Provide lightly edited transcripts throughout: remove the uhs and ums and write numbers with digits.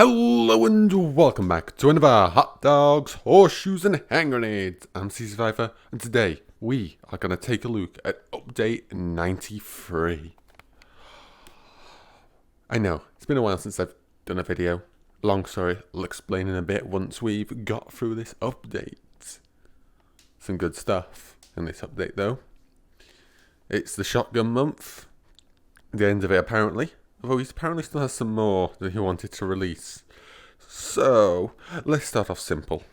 Hello and welcome back to another Hot Dogs, Horseshoes and Hand Grenades. I'm CZSurvivor and today we are going to take a look at update 93. I know, it's been a while since I've done a video. Long story, I'll explain in a bit once we've got through this update. Some good stuff in this update though. It's the shotgun month, the end of it apparently. Although he apparently still has some more that he wanted to release. So, let's start off simple,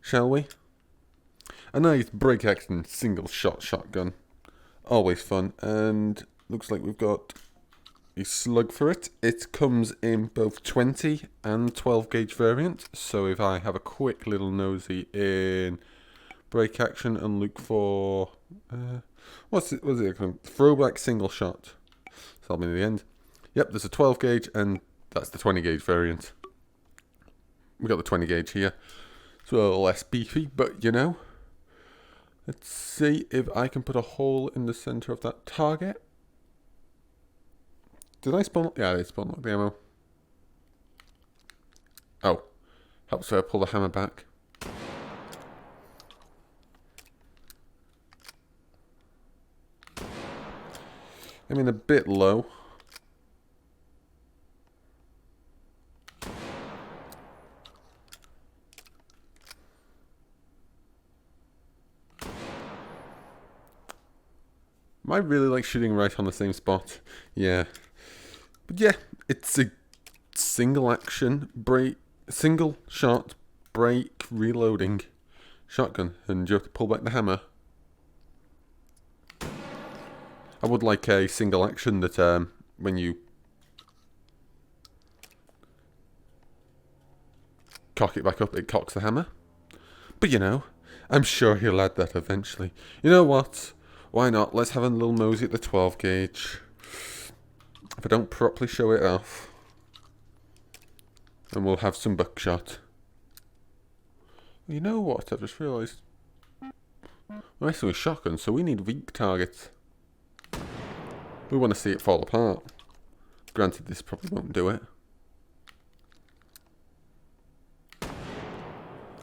shall we? A nice break action single shot shotgun. Always fun, and looks like we've got a slug for it. It comes in both 20 and 12 gauge variant. So if I have a quick little nosy in break action and look for... what's it throwback single shot. So that'll be in the end. Yep, there's a 12 gauge and that's the 20 gauge variant. We got the 20 gauge here. It's a little less beefy, but you know. Let's see if I can put a hole in the center of that target. Did I spawn? Yeah, I did spawn lock the ammo. Oh, helps her pull the hammer back. I mean, a bit low. I really like shooting right on the same spot. Yeah. But yeah, it's a single action, single shot, break, reloading shotgun. And you have to pull back the hammer. I would like a single action that when you cock it back up, it cocks the hammer. But you know, I'm sure he'll add that eventually. You know what? Why not? Let's have a little nosy at the 12 gauge. If I don't properly show it off. And we'll have some buckshot. You know what? I've just realised. We're messing with shotgun, so we need weak targets. We want to see it fall apart. Granted, this probably won't do it.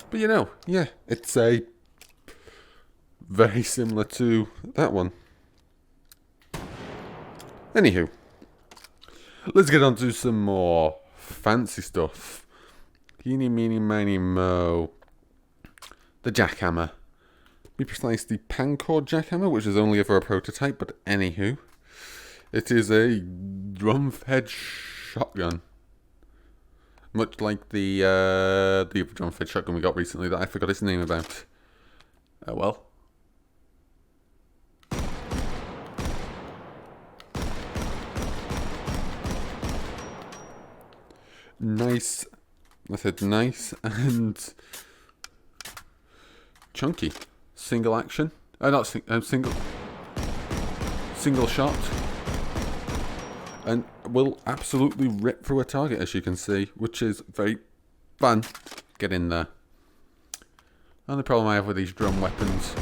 But you know, yeah, it's a... very similar to that one. Anywho, let's get on to some more fancy stuff. Eeny, meeny, miny, mo. The Jackhammer. Be precise, the Pancor Jackhammer, which is only ever a prototype, but anywho. It is a drum-fed shotgun. Much like the other drum-fed shotgun we got recently that I forgot its name about. Oh well. Nice, I said nice and chunky. Single action. Not single shot. And will absolutely rip through a target, as you can see, which is very fun. Get in there. Only problem I have with these drum weapons,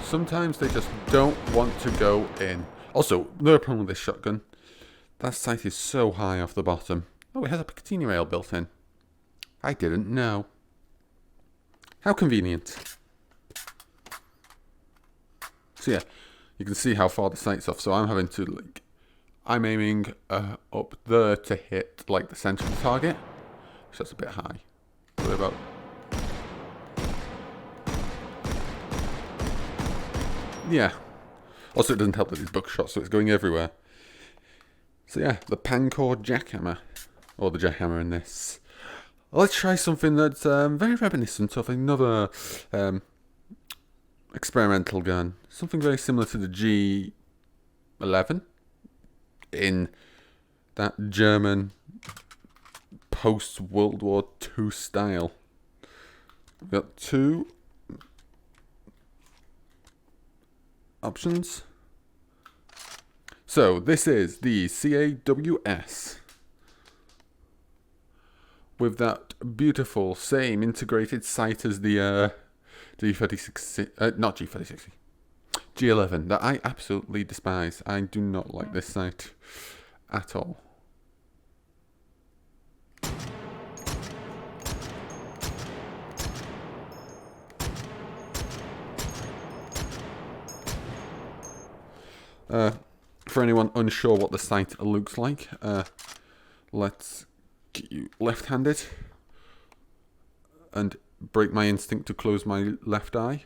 sometimes they just don't want to go in. Also, another problem with this shotgun, that sight is so high off the bottom. Oh, it has a Picatinny rail built in. I didn't know. How convenient. So yeah, you can see how far the sight's off. So I'm having to, like, I'm aiming up there to hit, like, the center of the target. So that's a bit high. What about... yeah. Also, it doesn't help that it's buckshot, so it's going everywhere. So yeah, the Pancor Jackhammer. Or the Jackhammer in this. Let's try something that's very reminiscent of another experimental gun. Something very similar to the G11. In that German post-World War II style. We've got two options. So, this is the C.A.W.S. with that beautiful same integrated sight as the G36, not G36, G11, that I absolutely despise. I do not like this sight at all. For anyone unsure what the sight looks like, let's get you left-handed and break my instinct to close my left eye.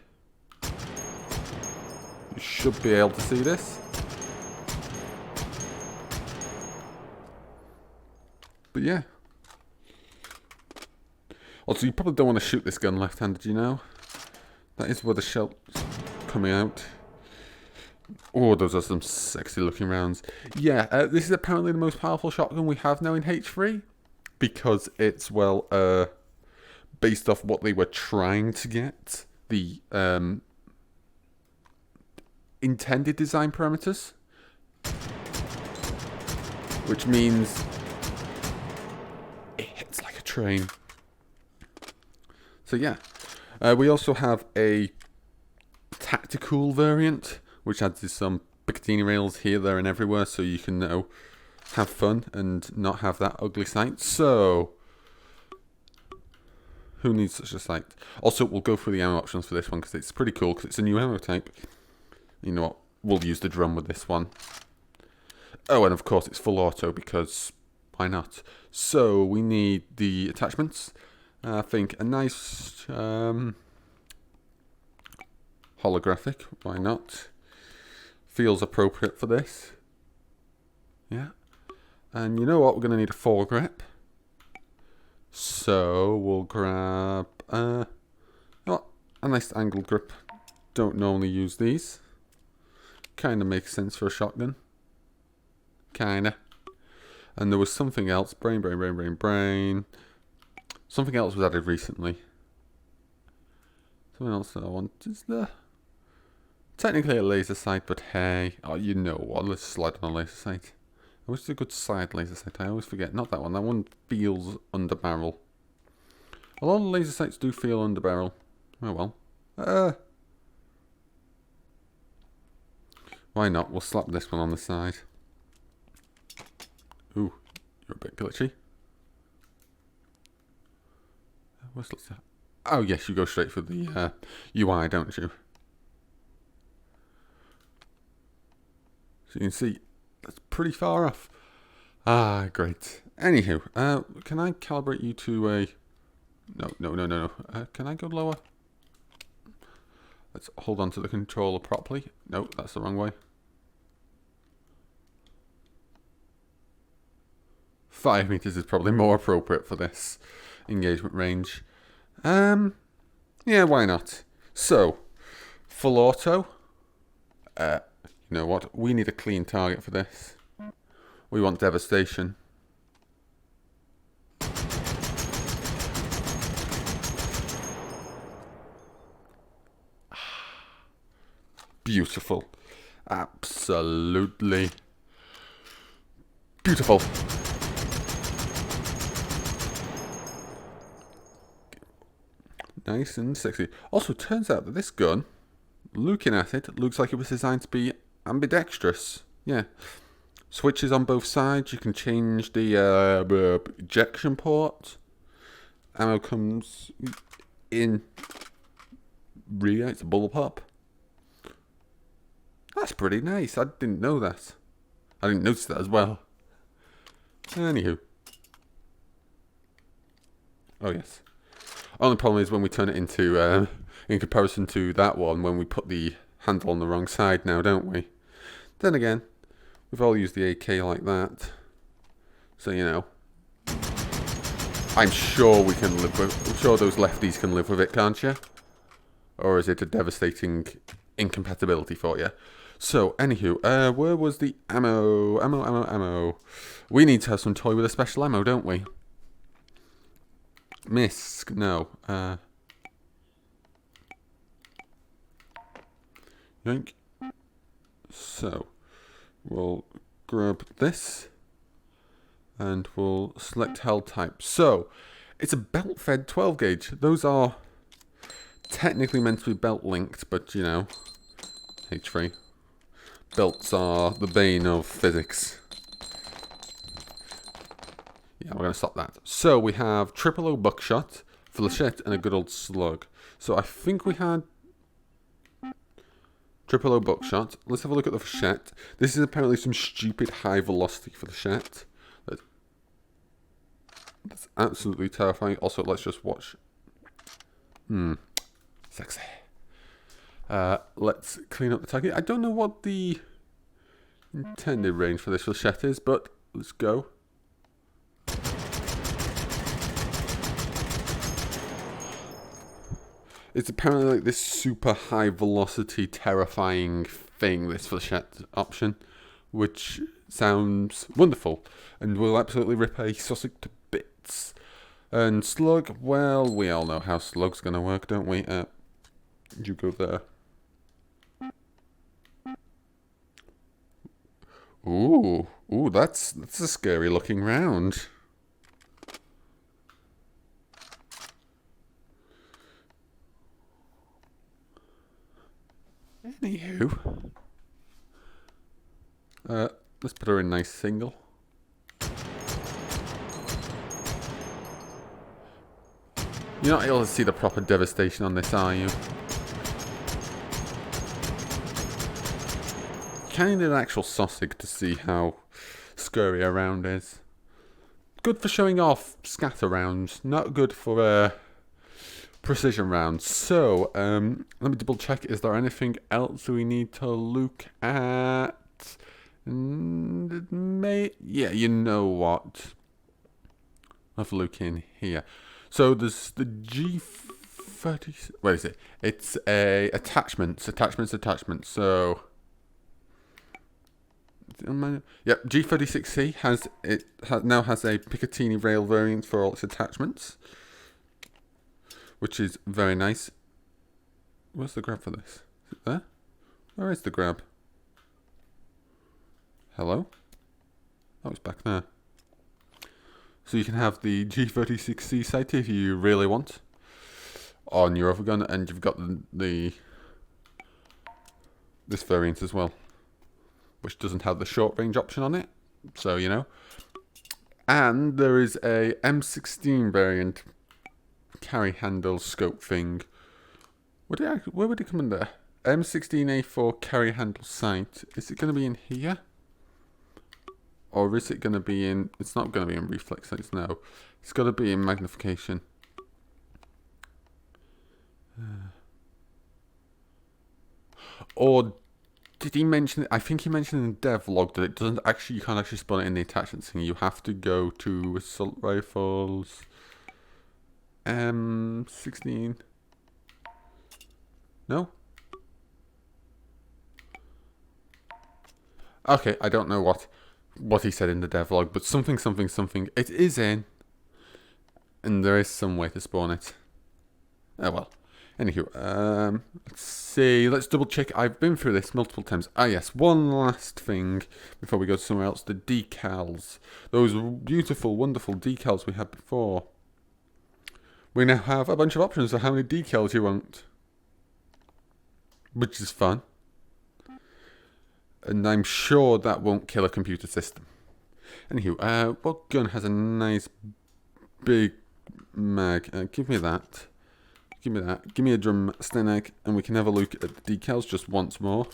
You should be able to see this. But yeah. Also, you probably don't want to shoot this gun left-handed, you know? That is where the shell's coming out. Oh, those are some sexy looking rounds. Yeah, this is apparently the most powerful shotgun we have now in H3. Because it's, well, based off what they were trying to get. The intended design parameters. Which means it hits like a train. So yeah. We also have a tactical variant, which adds some Picatinny rails here, there, and everywhere, so you can have fun and not have that ugly sight. So, who needs such a sight? Also, we'll go through the ammo options for this one because it's pretty cool because it's a new ammo type. You know what? We'll use the drum with this one. Oh, and of course, it's full auto because why not? So, we need the attachments. I think a nice holographic, why not? Feels appropriate for this. Yeah. And you know what? We're going to need a foregrip. So we'll grab a nice angle grip. Don't normally use these. Kind of makes sense for a shotgun. Kinda. And there was something else. Brain. Something else was added recently. Something else that I want is the... Technically a laser sight, but hey. Oh, you know what? Let's slide on a laser sight. I wish it's a good side laser sight. I always forget. Not that one. That one feels under barrel. A lot of laser sights do feel under barrel. Oh well. Why not? We'll slap this one on the side. Ooh, you're a bit glitchy. Oh yes, you go straight for the UI, don't you? So you can see that's pretty far off. Ah, great. Anywho, can I calibrate you to a... No. Can I go lower? Let's hold on to the controller properly. No, that's the wrong way. 5 meters is probably more appropriate for this engagement range. Yeah, why not? So, full auto. You know what? We need a clean target for this. We want devastation. Beautiful. Absolutely beautiful. Nice and sexy. Also, turns out that this gun, looking at it, looks like it was designed to be ambidextrous. Yeah. Switches on both sides. You can change the ejection port. Ammo comes in rear. It's a bullpup. That's pretty nice. I didn't know that. I didn't notice that as well. Anywho. Oh, yes. Only problem is when we turn it into, in comparison to that one, when we put the handle on the wrong side now, don't we? Then again, we've all used the AK like that. So, you know. I'm sure we can live with... I'm sure those lefties can live with it, can't you? Or is it a devastating incompatibility for you? So, anywho, where was the ammo? Ammo. We need to have some toy with a special ammo, don't we? Misk, no. Yank. So, we'll grab this. And we'll select held type. So, it's a belt-fed 12 gauge. Those are technically meant to be belt linked, but you know, H3. Belts are the bane of physics. Yeah, we're going to stop that. So we have triple O buckshot, flechette, and a good old slug. So I think we had Triple O buckshot. Let's have a look at the Fachette. This is apparently some stupid high velocity for the Fachette. That's absolutely terrifying. Also, let's just watch. Sexy. Let's clean up the target. I don't know what the intended range for this Fachette is, but let's go. It's apparently like this super high velocity, terrifying thing, this Fachette option, which sounds wonderful and will absolutely rip a Sussex to bits. And Slug, well, we all know how Slug's gonna work, don't we? You go there. Ooh, that's a scary looking round. Anywho, let's put her in nice single. You're not able to see the proper devastation on this, are you? Kind of an actual sausage to see how scurry a round is. Good for showing off scatter rounds, not good for precision rounds. So, let me double check. Is there anything else we need to look at? Yeah, you know what? I'll have a look in here. So there's the G30. Where is it? It's a attachments. So, yep, G36C now has a Picatinny rail variant for all its attachments, which is very nice. Where's the grab for this? Is it there? Where is the grab? Hello? Oh, it's back there. So you can have the G36C sight if you really want on your other gun, and you've got this variant as well, which doesn't have the short range option on it, so you know. And there is a M16 variant carry handle scope thing. Where would it come in there? M16A4 carry handle sight. Is it going to be in here? Or is it going to be in... It's not going to be in reflex sights, no. It's got to be in magnification. Or did he mention... I think he mentioned in the devlog that it doesn't actually... You can't actually spawn it in the attachment thing. You have to go to assault rifles... M16... No? Okay, I don't know what he said in the devlog, but something. It is in, and there is some way to spawn it. Oh well. Anywho, let's see. Let's double check. I've been through this multiple times. Ah yes, one last thing before we go somewhere else. The decals. Those beautiful, wonderful decals we had before. We now have a bunch of options for how many decals you want, which is fun. And I'm sure that won't kill a computer system. Anywho, what gun has a nice big mag? Give me that. Give me that. Give me a drum stenag, and we can have a look at the decals just once more.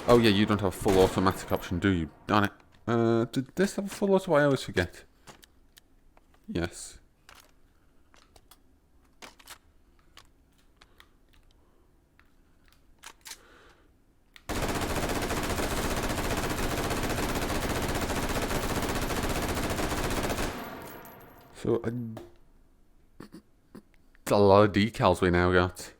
Oh yeah, you don't have a full automatic option, do you? Darn it. Did this have a full auto? I always forget. Yes. So, it's a lot of decals we now got,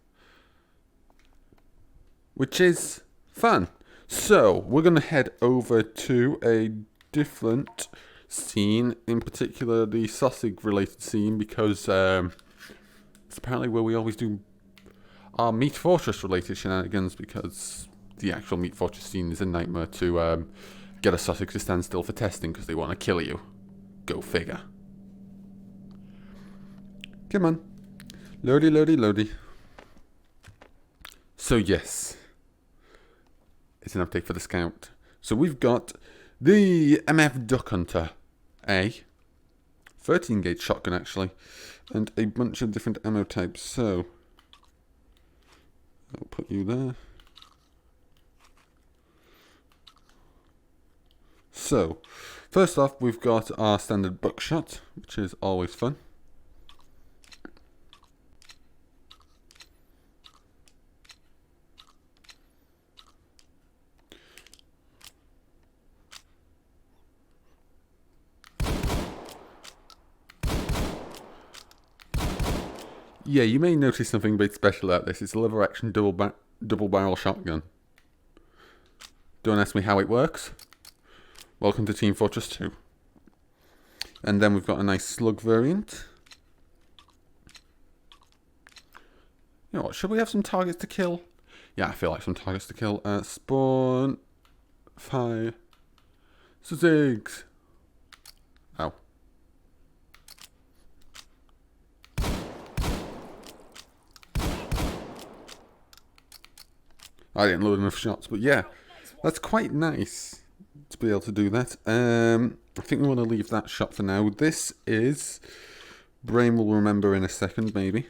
which is fun. So, we're going to head over to a different scene, in particular the sausage related scene, because it's apparently where we always do our Meat Fortress related shenanigans, because the actual Meat Fortress scene is a nightmare to get a sausage to stand still for testing because they want to kill you. Go figure. Come on. Loady. So yes. It's an update for the Scout. So we've got the MF Duck Hunter A. 13 gauge shotgun actually, and a bunch of different ammo types. So I'll put you there. So first off, we've got our standard buckshot, which is always fun. Yeah, you may notice something a bit special about this. It's a lever action double barrel shotgun. Don't ask me how it works. Welcome to Team Fortress 2. And then we've got a nice slug variant. You know what, should we have some targets to kill? Yeah, I feel like some targets to kill. Spawn. Fire. Zigs. Ow. I didn't load enough shots, but yeah, that's quite nice to be able to do that. I think we want to leave that shot for now. This is... Brain will remember in a second, maybe.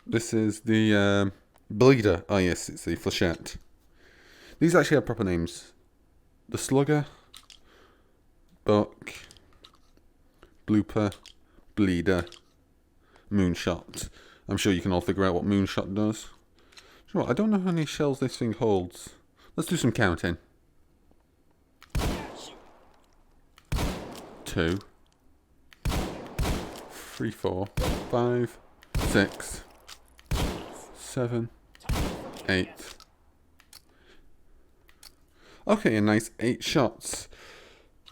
This is the Bleeder. Oh yes, it's the Flechette. These actually have proper names. The Slugger, Buck, Blooper, Bleeder, Moonshot. I'm sure you can all figure out what Moonshot does. You know what, I don't know how many shells this thing holds. Let's do some counting. 2, 3, 4, 5, 6, 7, 8. Okay, a nice 8 shots.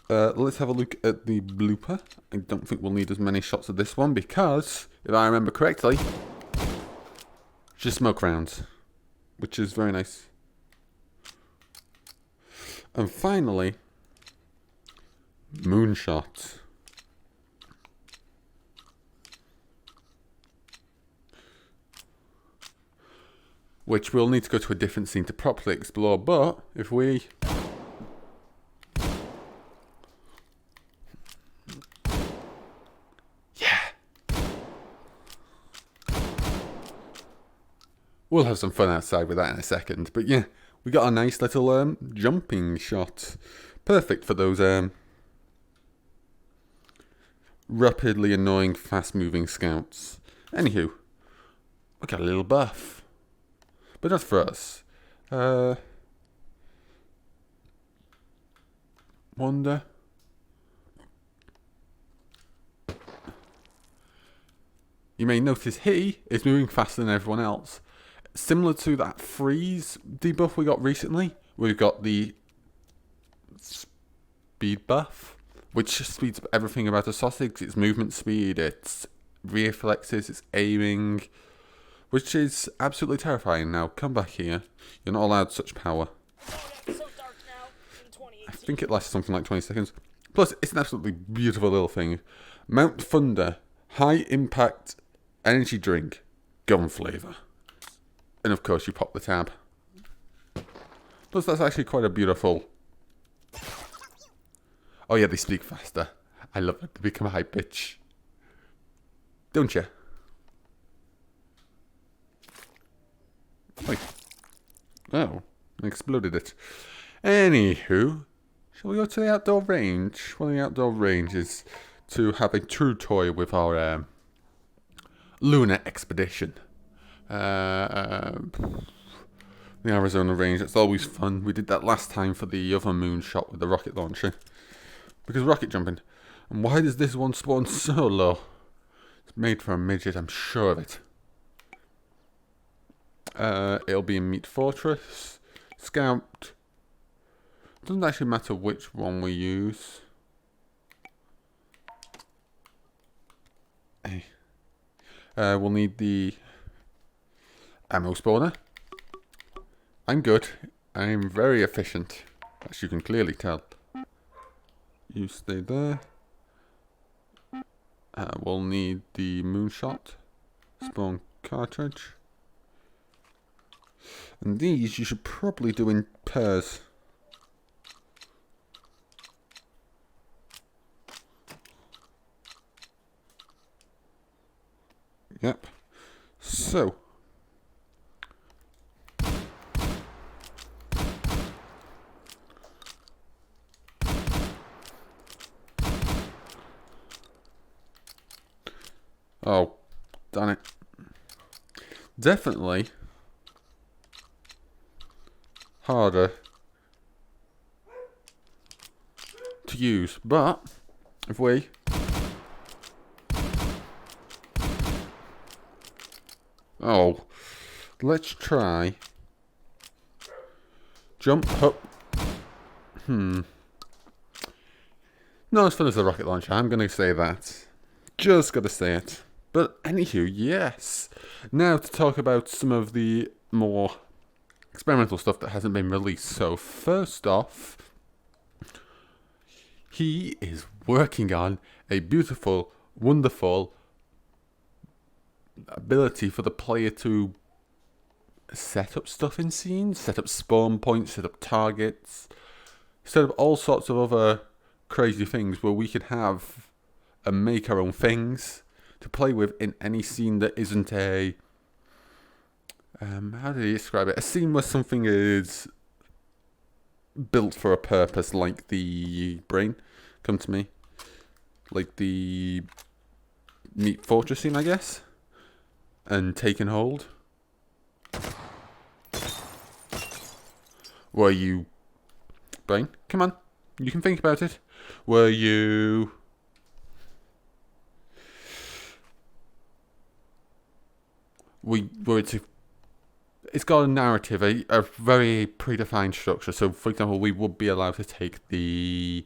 Let's have a look at the blooper. I don't think we'll need as many shots of this one because, if I remember correctly, just smoke rounds, which is very nice. And finally, Moonshot. Which we'll need to go to a different scene to properly explore, but if we... We'll have some fun outside with that in a second. But yeah, we got a nice little jumping shot. Perfect for those rapidly annoying, fast-moving scouts. Anywho, we got a little buff. But not for us. Wonder. You may notice he is moving faster than everyone else. Similar to that freeze debuff we got recently, we've got the speed buff, which speeds up everything about a sausage. Its movement speed, its reflexes, its aiming, which is absolutely terrifying. Now, come back here. You're not allowed such power. I think it lasts something like 20 seconds. Plus, it's an absolutely beautiful little thing. Mount Thunder, high impact energy drink, gun flavour. And of course you pop the tab. Plus that's actually quite a beautiful... Oh yeah, they speak faster. I love it. They become high pitch. Don't you? Wait. Oh, I exploded it. Anywho, shall we go to the outdoor range? One of the outdoor ranges to have a true toy with our lunar expedition. The Arizona range, that's always fun. We did that last time for the other moonshot with the rocket launcher. Because rocket jumping. And why does this one spawn so low? It's made for a midget, I'm sure of it. It'll be in Meat Fortress. Scout. Doesn't actually matter which one we use. Hey. We'll need the ammo spawner. I'm good. I'm very efficient, as you can clearly tell. You stay there. We'll need the moonshot spawn cartridge. And these you should probably do in pairs. So, oh, darn it. Definitely harder to use, but if we let's try jump up. Not as fun as the rocket launcher, I'm gonna say that. Just gotta say it. But anywho, yes. Now to talk about some of the more experimental stuff that hasn't been released. So first off, he is working on a beautiful, wonderful ability for the player to set up stuff in scenes, set up spawn points, set up targets, set up all sorts of other crazy things where we could have and make our own things to play with in any scene that isn't a how did he describe it? A scene where something is built for a purpose, like the brain. Come to me. Like the Meat Fortress scene, I guess. And Taken Hold. Where you... Brain, come on. You can think about it. Where you... It's got a narrative, a very predefined structure. So, for example, we would be allowed to take the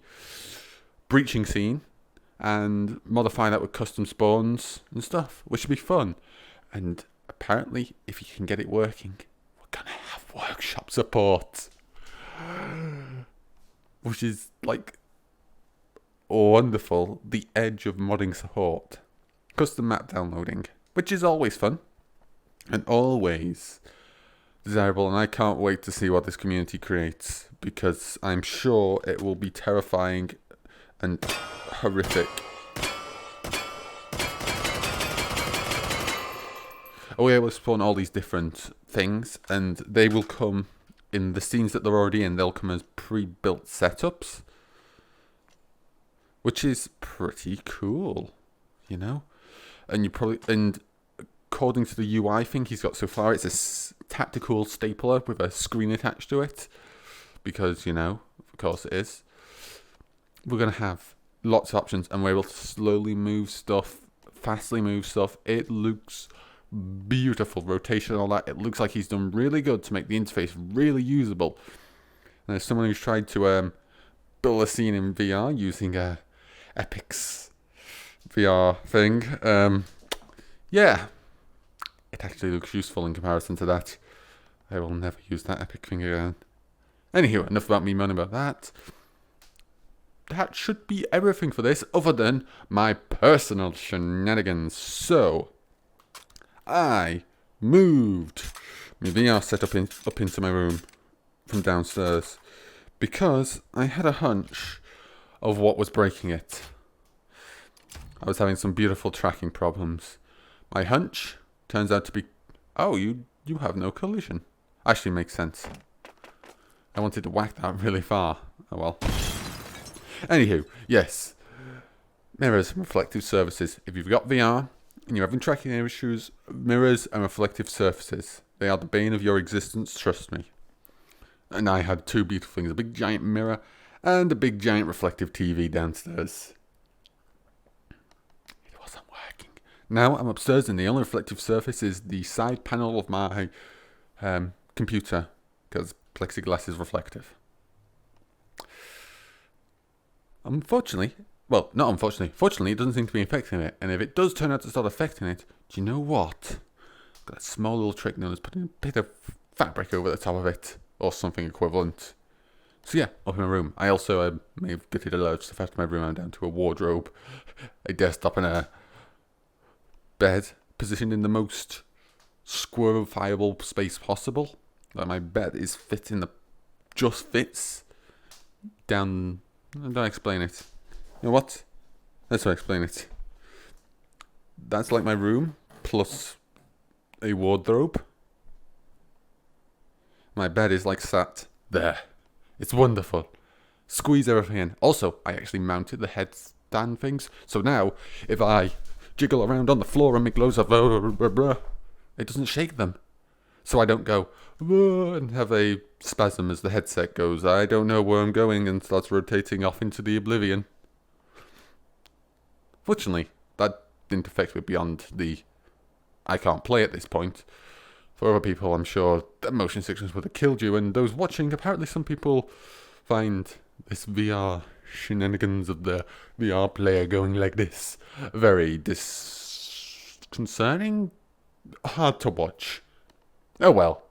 breaching scene and modify that with custom spawns and stuff, which would be fun. And apparently, if you can get it working, we're gonna have workshop support, which is like wonderful. The edge of modding support, custom map downloading, which is always fun and always desirable, and I can't wait to see what this community creates, because I'm sure it will be terrifying and horrific. We will spawn all these different things, and they will come in the scenes that they're already in. They'll come as pre-built setups, which is pretty cool, you know. And you probably, and according to the UI thing he's got so far, it's a tactical stapler with a screen attached to it, because, you know, of course it is. We're going to have lots of options, and we're able to slowly move stuff, fastly move stuff. It looks beautiful. Rotation and all that. It looks like he's done really good to make the interface really usable. And as someone who's tried to build a scene in VR using Epic's VR thing, yeah, it actually looks useful in comparison to that. I will never use that Epic thing again. Anywho, enough about me moaning about that. That should be everything for this, other than my personal shenanigans. So, I moved my VR setup up into my room from downstairs because I had a hunch of what was breaking it. I was having some beautiful tracking problems. My hunch turns out to be, oh, you have no collision. Actually makes sense. I wanted to whack that really far. Oh well. Anywho, yes. Mirrors and reflective surfaces. If you've got VR and you're having tracking issues, mirrors and reflective surfaces, they are the bane of your existence, trust me. And I had two beautiful things, a big giant mirror and a big giant reflective TV downstairs. It wasn't working. Now I'm upstairs and the only reflective surface is the side panel of my computer, because plexiglass is reflective. Unfortunately, well, not unfortunately, fortunately it doesn't seem to be affecting it, and if it does turn out to start affecting it, do you know what? I've got a small little trick known as putting a bit of fabric over the top of it, or something equivalent. So yeah, up in my room. I also may have gutted a load of stuff out of my room. I'm down to a wardrobe, a desktop and a bed, positioned in the most squirrelifiable space possible. Like my bed is just fits down. Don't explain it. You know what? Let's not explain it. That's like my room plus a wardrobe. My bed is like sat there. It's wonderful. Squeeze everything in. Also, I actually mounted the headstand things. So now, if I jiggle around on the floor and make loads of it doesn't shake them. So I don't go and have a spasm as the headset goes. I don't know where I'm going and starts rotating off into the oblivion. Fortunately, that didn't affect me beyond the I can't play at this point. For other people, I'm sure the motion sickness would have killed you, and those watching, apparently some people find this VR shenanigans of the VR player going like this very disconcerting, hard to watch. Oh well.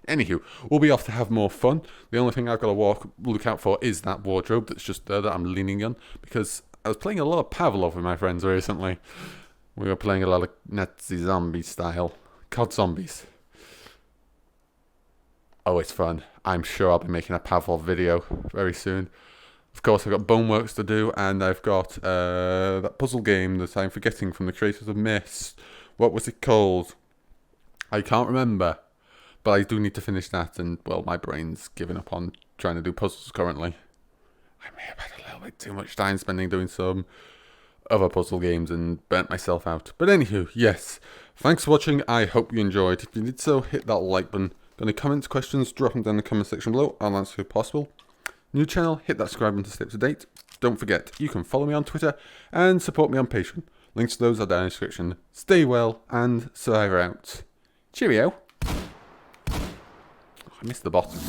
Anywho, we'll be off to have more fun. The only thing I've got to look out for is that wardrobe that's just there that I'm leaning on, because I was playing a lot of Pavlov with my friends recently. We were playing a lot of Nazi zombie style. COD zombies. Oh, it's fun. I'm sure I'll be making a Pavlov video very soon. Of course, I've got Boneworks to do, and I've got that puzzle game that I'm forgetting from the creators of Myst. What was it called? I can't remember. But I do need to finish that, and, well, my brain's given up on trying to do puzzles currently. I may have had a little bit too much time spending doing some other puzzle games and burnt myself out. But anywho, yes. Thanks for watching. I hope you enjoyed. If you did so, hit that like button. Got any comments, questions, drop them down in the comment section below. I'll answer if possible. New channel, hit that subscribe button to stay up to date. Don't forget, you can follow me on Twitter and support me on Patreon. Links to those are down in the description. Stay well and Survivor out. Cheerio. I missed the bottom.